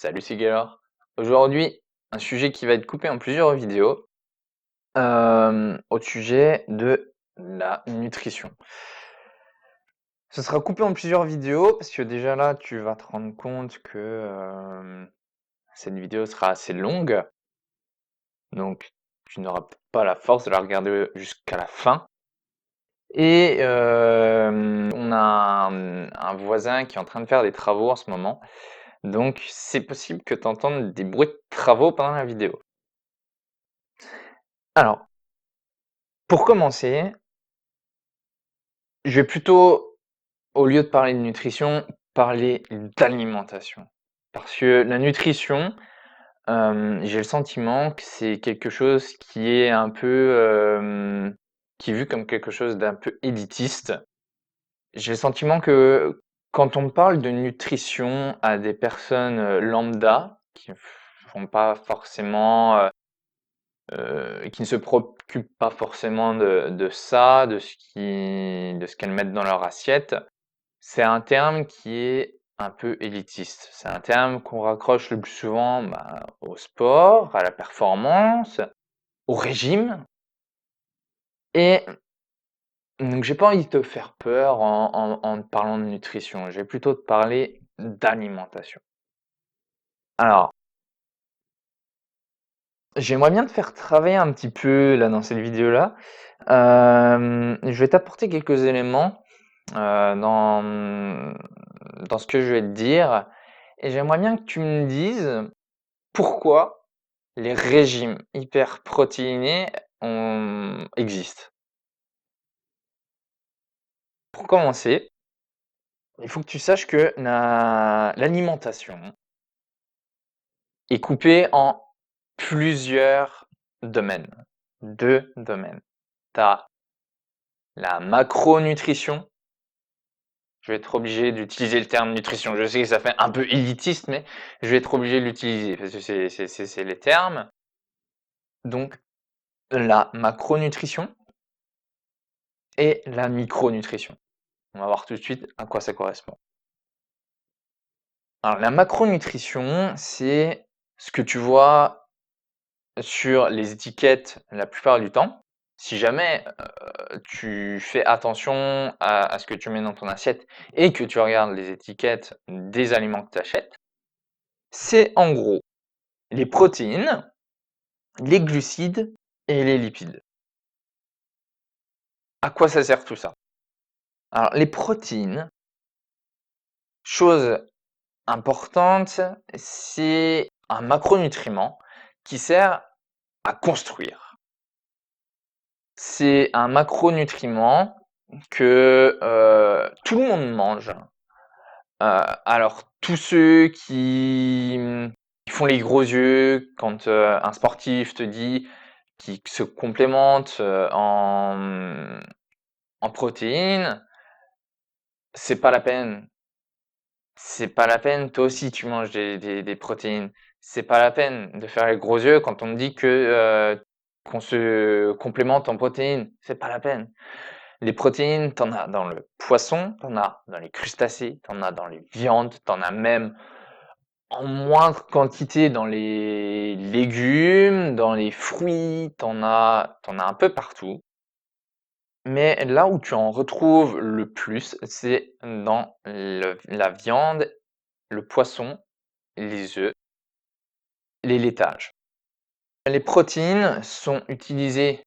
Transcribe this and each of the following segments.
Salut, c'est Gaylor. Aujourd'hui, un sujet qui va être coupé en plusieurs vidéos, au sujet de la nutrition. Ce sera coupé en plusieurs vidéos parce que déjà là, tu vas te rendre compte que cette vidéo sera assez longue, donc tu n'auras pas la force de la regarder jusqu'à la fin. Et on a un voisin qui est en train de faire des travaux en ce moment, donc c'est possible que tu entendes des bruits de travaux pendant la vidéo. Alors, pour commencer, je vais plutôt, au lieu de parler de nutrition, parler d'alimentation. Parce que la nutrition, j'ai le sentiment que c'est quelque chose qui est un peu, qui est vu comme quelque chose d'un peu élitiste. J'ai le sentiment que quand on parle de nutrition à des personnes, lambda, qui font pas forcément, qui ne se préoccupent pas forcément de ça, de ce qu'elles mettent dans leur assiette, c'est un terme qui est un peu élitiste. C'est un terme qu'on raccroche le plus souvent, au sport, à la performance, au régime et donc j'ai pas envie de te faire peur en te parlant de nutrition. Je vais plutôt te parler d'alimentation. Alors, j'aimerais bien te faire travailler un petit peu là dans cette vidéo-là. Je vais t'apporter quelques éléments, dans ce que je vais te dire et j'aimerais bien que tu me dises pourquoi les régimes hyperprotéinés existent. Pour commencer, il faut que tu saches que l'alimentation est coupée en plusieurs domaines. 2 domaines. Tu as la macronutrition. Je vais être obligé d'utiliser le terme nutrition. Je sais que ça fait un peu élitiste, mais je vais être obligé de l'utiliser parce que c'est les termes. Donc, la macronutrition et la micronutrition. On va voir tout de suite à quoi ça correspond. Alors, la macronutrition, c'est ce que tu vois sur les étiquettes la plupart du temps. Si jamais tu fais attention à ce que tu mets dans ton assiette et que tu regardes les étiquettes des aliments que tu achètes, c'est en gros les protéines, les glucides et les lipides. À quoi ça sert tout ça? Alors, les protéines, chose importante, c'est un macronutriment qui sert à construire. C'est un macronutriment que tout le monde mange. Alors, tous ceux qui font les gros yeux quand un sportif te dit qu'il se complémente en protéines, c'est pas la peine. C'est pas la peine, toi aussi tu manges des protéines. C'est pas la peine de faire les gros yeux quand on te dit que qu'on se complémente en protéines. C'est pas la peine. Les protéines, t'en as dans le poisson, t'en as dans les crustacés, t'en as dans les viandes, t'en as même en moindre quantité dans les légumes, dans les fruits, t'en as un peu partout. Mais là où tu en retrouves le plus, c'est dans la viande, le poisson, les œufs, les laitages. Les protéines sont utilisées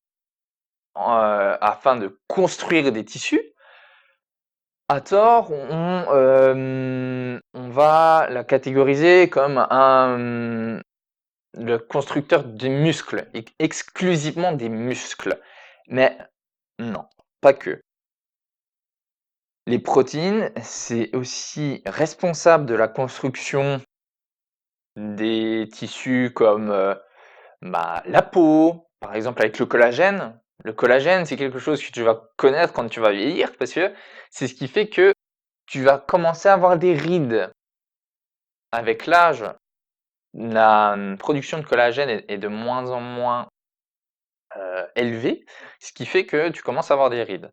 afin de construire des tissus. À tort, on va la catégoriser comme le constructeur des muscles, exclusivement des muscles. Mais non, pas que. Les protéines, c'est aussi responsable de la construction des tissus comme la peau, par exemple avec le collagène. Le collagène, c'est quelque chose que tu vas connaître quand tu vas vieillir parce que c'est ce qui fait que tu vas commencer à avoir des rides. Avec l'âge, la production de collagène est de moins en moins élevée, ce qui fait que tu commences à avoir des rides.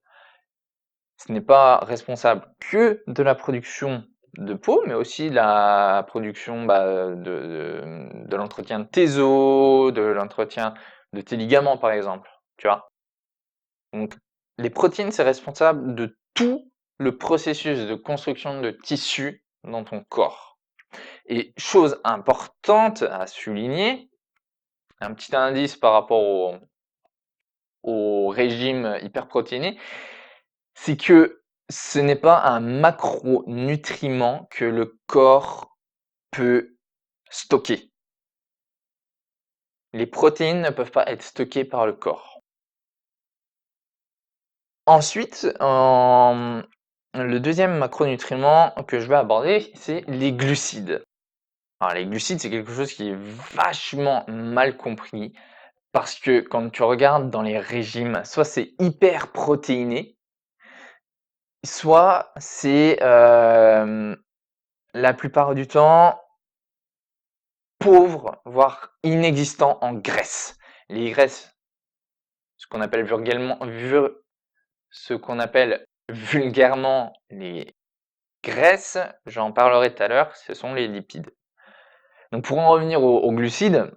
Ce n'est pas responsable que de la production de peau, mais aussi la production, de l'entretien de tes os, de l'entretien de tes ligaments, par exemple, tu vois? Donc les protéines, c'est responsable de tout le processus de construction de tissus dans ton corps. Et chose importante à souligner, un petit indice par rapport au régime hyperprotéiné, c'est que ce n'est pas un macronutriment que le corps peut stocker. Les protéines ne peuvent pas être stockées par le corps. Ensuite, le deuxième macronutriment que je vais aborder, c'est les glucides. Alors les glucides, c'est quelque chose qui est vachement mal compris parce que quand tu regardes dans les régimes, soit c'est hyper protéiné, soit c'est, la plupart du temps pauvre, voire inexistant en graisse. Les graisses, ce qu'on appelle vulgairement les graisses, j'en parlerai tout à l'heure, ce sont les lipides. Donc pour en revenir aux glucides,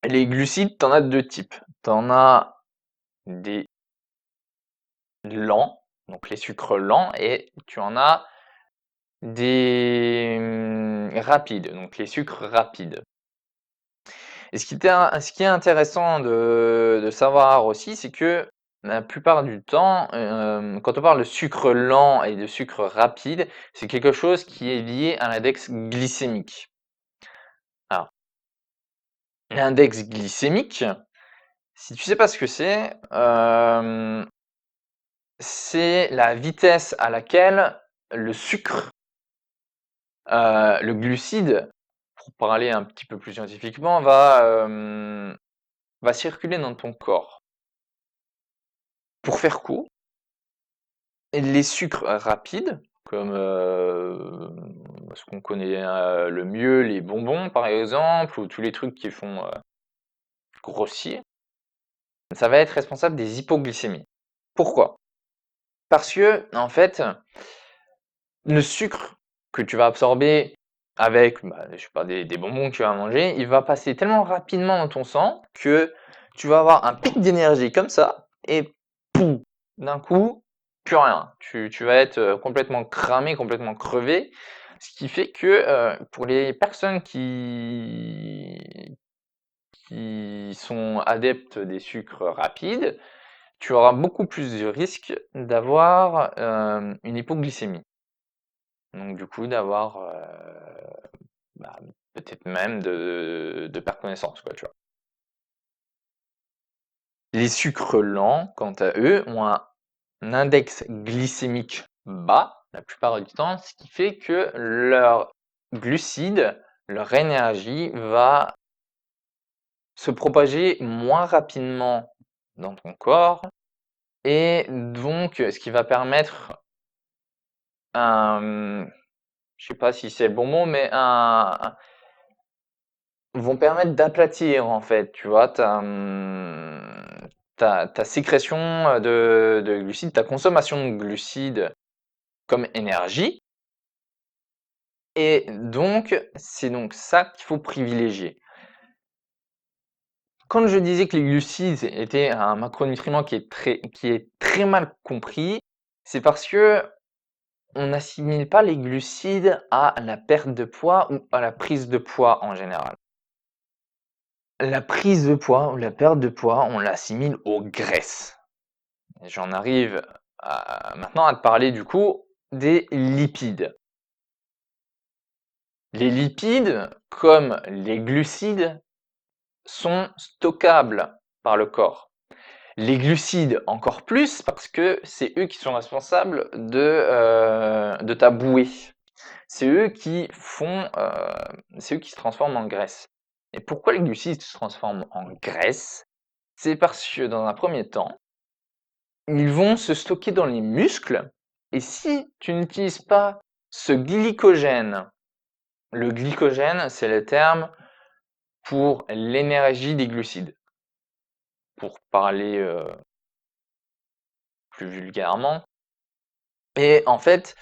les glucides, tu en as de 2 types. Tu en as des lents, donc les sucres lents, et tu en as des rapides, donc les sucres rapides. Et ce qui est intéressant de savoir aussi, c'est que la plupart du temps, quand on parle de sucre lent et de sucre rapide, c'est quelque chose qui est lié à l'index glycémique. Alors, l'index glycémique, si tu sais pas ce que c'est la vitesse à laquelle le sucre, le glucide, pour parler un petit peu plus scientifiquement, va circuler dans ton corps. Pour faire court, les sucres rapides, comme ce qu'on connaît le mieux, les bonbons par exemple, ou tous les trucs qui font grossir, ça va être responsable des hypoglycémies. Pourquoi? Parce que, en fait, le sucre que tu vas absorber avec, je sais pas, des bonbons que tu vas manger, il va passer tellement rapidement dans ton sang que tu vas avoir un pic d'énergie comme ça, et pouf, d'un coup, plus rien. Tu vas être complètement cramé, complètement crevé. Ce qui fait que pour les personnes qui sont adeptes des sucres rapides, tu auras beaucoup plus de risques d'avoir une hypoglycémie. Donc du coup, d'avoir bah, peut-être même de perdre connaissance, quoi, tu vois. Les sucres lents, quant à eux, ont un index glycémique bas la plupart du temps, ce qui fait que leur glucides, leur énergie va se propager moins rapidement dans ton corps, et donc ce qui va permettre un, je sais pas si c'est le bon mot, mais vont permettre d'aplatir en fait, tu vois, ta sécrétion de glucides, ta consommation de glucides comme énergie, et donc c'est donc ça qu'il faut privilégier. Quand je disais que les glucides étaient un macronutriment qui est très mal compris, c'est parce que on n'assimile pas les glucides à la perte de poids ou à la prise de poids en général. La prise de poids ou la perte de poids, on l'assimile aux graisses. Et j'en arrive maintenant à te parler du coup des lipides. Les lipides, comme les glucides, sont stockables par le corps. Les glucides encore plus parce que c'est eux qui sont responsables de ta bouée. C'est eux qui c'est eux qui se transforment en graisse. Et pourquoi les glucides se transforment en graisse? C'est parce que dans un premier temps, ils vont se stocker dans les muscles, et si tu n'utilises pas ce glycogène, le glycogène, c'est le terme pour l'énergie des glucides. Pour parler plus vulgairement. Et en fait,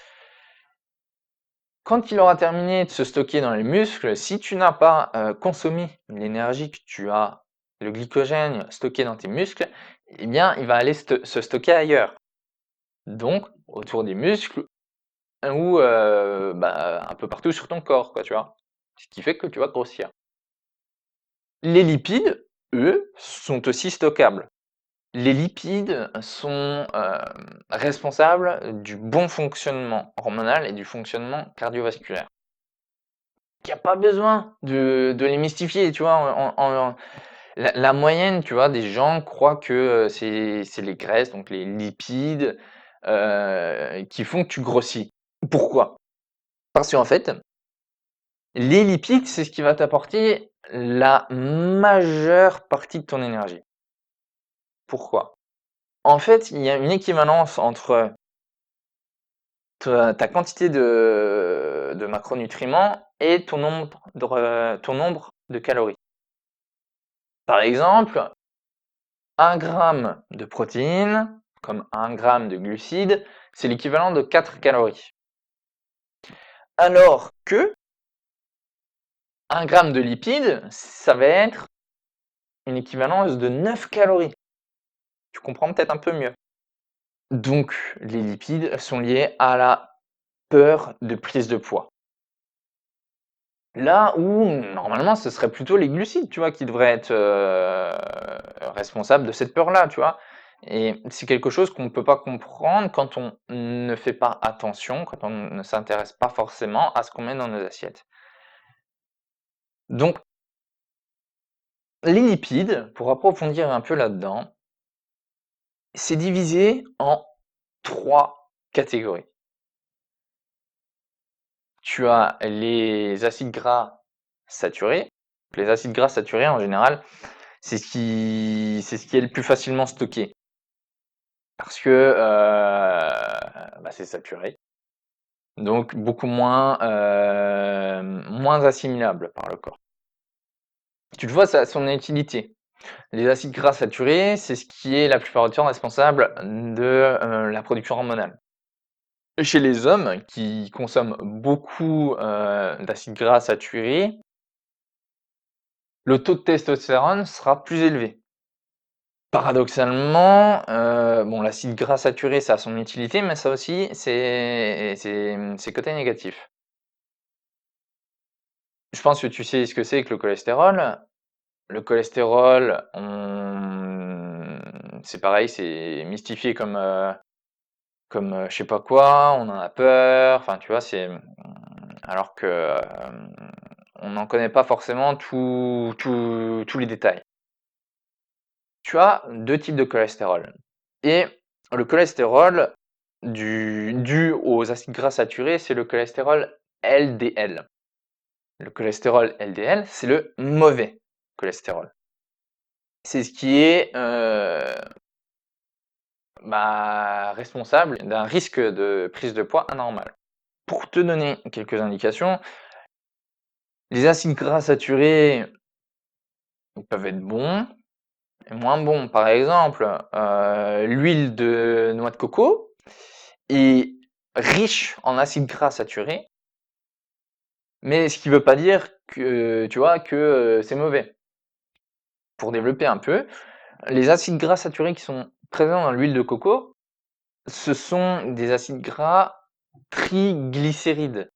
Quand il aura terminé de se stocker dans les muscles, si tu n'as pas consommé l'énergie que tu as, le glycogène stocké dans tes muscles, eh bien, il va aller se stocker ailleurs. Donc, autour des muscles ou un peu partout sur ton corps, quoi, tu vois. Ce qui fait que tu vas grossir. Les lipides, eux, sont aussi stockables. Les lipides sont responsables du bon fonctionnement hormonal et du fonctionnement cardiovasculaire. Il n'y a pas besoin de les mystifier, tu vois. La moyenne, tu vois, des gens croient que c'est les graisses, donc les lipides, qui font que tu grossis. Pourquoi? Parce qu'en fait, les lipides, c'est ce qui va t'apporter la majeure partie de ton énergie. Pourquoi? En fait, il y a une équivalence entre ta quantité de macronutriments et ton nombre de calories. Par exemple, 1 gramme de protéines, comme 1 gramme de glucides, c'est l'équivalent de 4 calories. Alors que 1 gramme de lipides, ça va être une équivalence de 9 calories. Tu comprends peut-être un peu mieux. Donc, les lipides sont liés à la peur de prise de poids. Là où, normalement, ce serait plutôt les glucides, tu vois, qui devraient être responsables de cette peur-là, tu vois. Et c'est quelque chose qu'on ne peut pas comprendre quand on ne fait pas attention, quand on ne s'intéresse pas forcément à ce qu'on met dans nos assiettes. Donc, les lipides, pour approfondir un peu là-dedans, c'est divisé en 3 catégories. Tu as les acides gras saturés. Les acides gras saturés, en général, c'est ce qui est le plus facilement stocké. Parce que c'est saturé. Donc beaucoup moins assimilable par le corps. Tu le vois, ça a son utilité. Les acides gras saturés, c'est ce qui est la plupart du temps responsable de la production hormonale. Chez les hommes qui consomment beaucoup d'acides gras saturés, le taux de testostérone sera plus élevé. Paradoxalement, l'acide gras saturé, ça a son utilité, mais ça aussi, c'est ses côtés négatifs. Je pense que tu sais ce que c'est que le cholestérol. Le cholestérol, c'est pareil, c'est mystifié comme je sais pas quoi, on en a peur, enfin tu vois, alors que on n'en connaît pas forcément tous les détails. Tu as 2 types de cholestérol et le cholestérol dû aux acides gras saturés, c'est le cholestérol LDL. Le cholestérol LDL, c'est le mauvais cholestérol. C'est ce qui est responsable d'un risque de prise de poids anormal. Pour te donner quelques indications, les acides gras saturés, ils peuvent être bons et moins bons. Par exemple, l'huile de noix de coco est riche en acides gras saturés, mais ce qui veut pas dire que, tu vois, que c'est mauvais. Pour développer un peu, les acides gras saturés qui sont présents dans l'huile de coco, ce sont des acides gras triglycérides.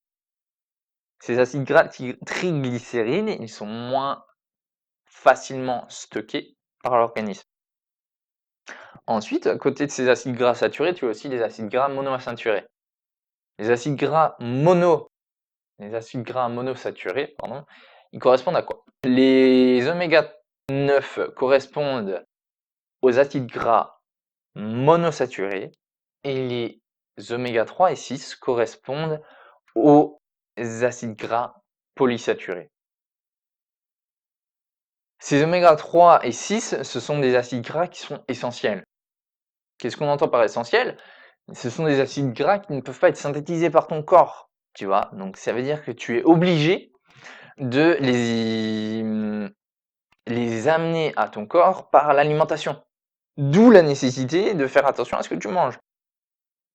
Ces acides gras triglycérides, ils sont moins facilement stockés par l'organisme. Ensuite, à côté de ces acides gras saturés, tu as aussi les acides gras monoinsaturés. Les acides gras monosaturés, pardon, ils correspondent à quoi? Les oméga 9 correspondent aux acides gras monosaturés et les oméga 3 et 6 correspondent aux acides gras polysaturés. Ces oméga 3 et 6, ce sont des acides gras qui sont essentiels. Qu'est-ce qu'on entend par essentiel? Ce sont des acides gras qui ne peuvent pas être synthétisés par ton corps, tu vois? Donc ça veut dire que tu es obligé de les amener à ton corps par l'alimentation. D'où la nécessité de faire attention à ce que tu manges.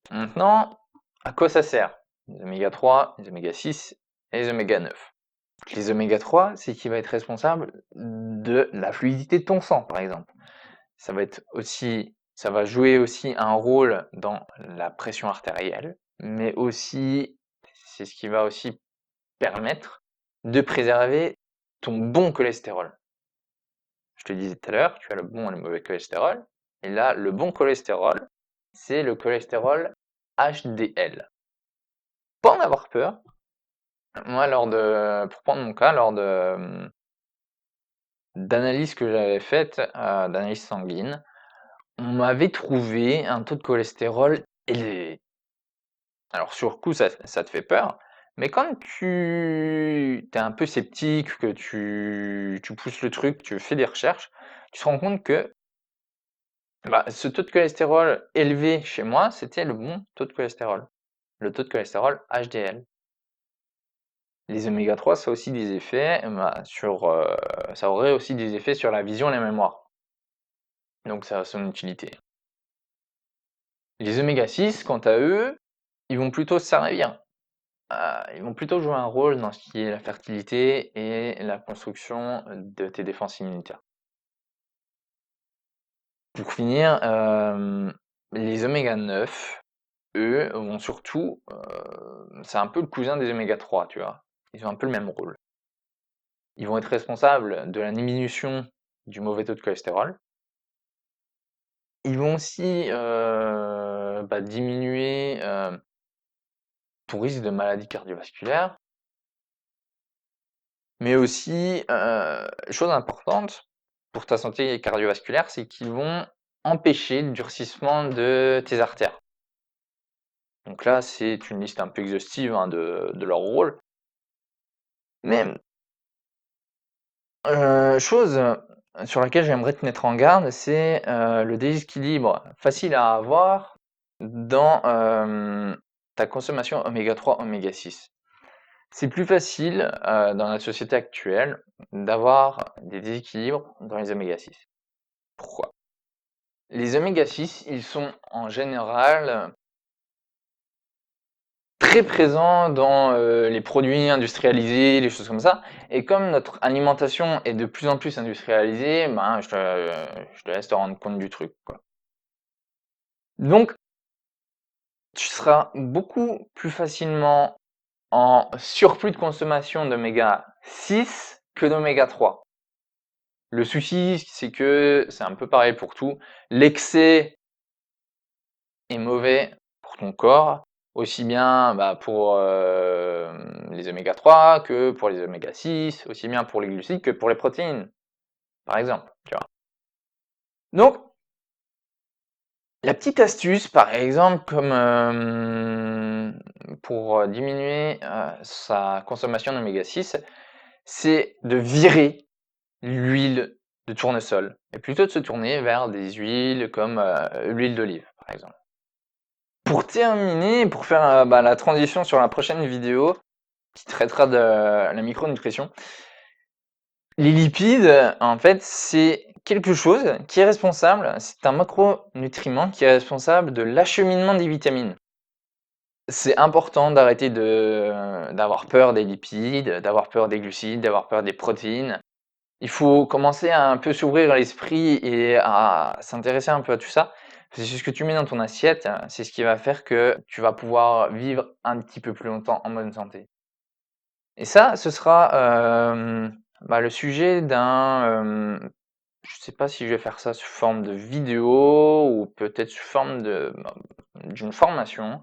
Maintenant, à quoi ça sert? les oméga 3, les oméga 6 et les oméga 9. Les oméga 3, c'est qui va être responsable de la fluidité de ton sang, par exemple. Ça va jouer aussi un rôle dans la pression artérielle, mais aussi, c'est ce qui va aussi permettre de préserver ton bon cholestérol. Je te disais tout à l'heure, tu as le bon et le mauvais cholestérol, et là, le bon cholestérol, c'est le cholestérol HDL. Pas en avoir peur. Moi, pour prendre mon cas, lors d'analyses que j'avais faites, d'analyse sanguine, on m'avait trouvé un taux de cholestérol élevé. Alors sur le coup, ça te fait peur, mais quand tu es un peu sceptique, que tu pousses le truc, tu fais des recherches, tu te rends compte que ce taux de cholestérol élevé chez moi, c'était le bon taux de cholestérol, le taux de cholestérol HDL. Les oméga 3, ça a aussi des effets, ça aurait aussi des effets sur la vision et la mémoire. Donc ça a son utilité. Les oméga 6, quant à eux, ils vont plutôt servir. Ils vont plutôt jouer un rôle dans ce qui est la fertilité et la construction de tes défenses immunitaires. Pour finir, les oméga 9, eux, vont surtout, c'est un peu le cousin des oméga 3, tu vois? Ils ont un peu le même rôle. Ils vont être responsables de la diminution du mauvais taux de cholestérol. Ils vont aussi, diminuer, ton risque de maladie cardiovasculaire. Mais aussi, chose importante pour ta santé cardiovasculaire, c'est qu'ils vont empêcher le durcissement de tes artères. Donc là, c'est une liste un peu exhaustive, hein, de leur rôle. Mais, chose sur laquelle j'aimerais te mettre en garde, c'est, le déséquilibre facile à avoir dans, ta consommation oméga 3, oméga 6. C'est plus facile, dans la société actuelle, d'avoir des déséquilibres dans les oméga 6. Pourquoi? Les oméga 6, ils sont en général très présents dans, les produits industrialisés, les choses comme ça, et comme notre alimentation est de plus en plus industrialisée, je te laisse te rendre compte du truc, quoi. Donc tu seras beaucoup plus facilement en surplus de consommation d'oméga 6 que d'oméga 3. Le souci, c'est que c'est un peu pareil pour tout, l'excès est mauvais pour ton corps, aussi bien, pour, les oméga 3 que pour les oméga 6, aussi bien pour les glucides que pour les protéines, par exemple, tu vois? Donc, la petite astuce, par exemple, comme, pour, diminuer, sa consommation d'oméga 6, c'est de virer l'huile de tournesol et plutôt de se tourner vers des huiles comme, l'huile d'olive, par exemple. Pour terminer, pour faire, la transition sur la prochaine vidéo qui traitera de la micronutrition, les lipides, en fait, c'est quelque chose qui est responsable, c'est un macronutriment qui est responsable de l'acheminement des vitamines. C'est important d'arrêter d'avoir peur des lipides, d'avoir peur des glucides, d'avoir peur des protéines. Il faut commencer à un peu s'ouvrir l'esprit et à s'intéresser un peu à tout ça. C'est ce que tu mets dans ton assiette, c'est ce qui va faire que tu vas pouvoir vivre un petit peu plus longtemps en bonne santé. Et ça, ce sera, le sujet je sais pas si je vais faire ça sous forme de vidéo ou peut-être sous forme d'une formation.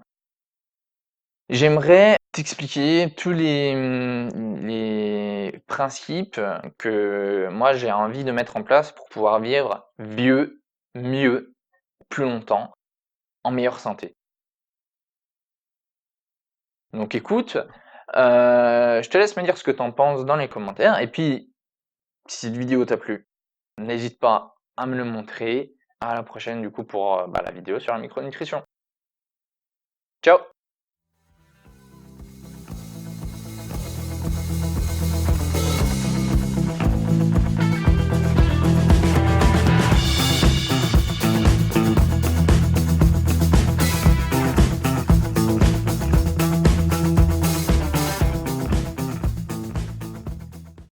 J'aimerais t'expliquer tous les principes que moi j'ai envie de mettre en place pour pouvoir vivre vieux, mieux, plus longtemps, en meilleure santé. Donc écoute, je te laisse me dire ce que tu en penses dans les commentaires et puis si cette vidéo t'a plu, n'hésite pas à me le montrer. À la prochaine du coup pour, la vidéo sur la micronutrition. Ciao!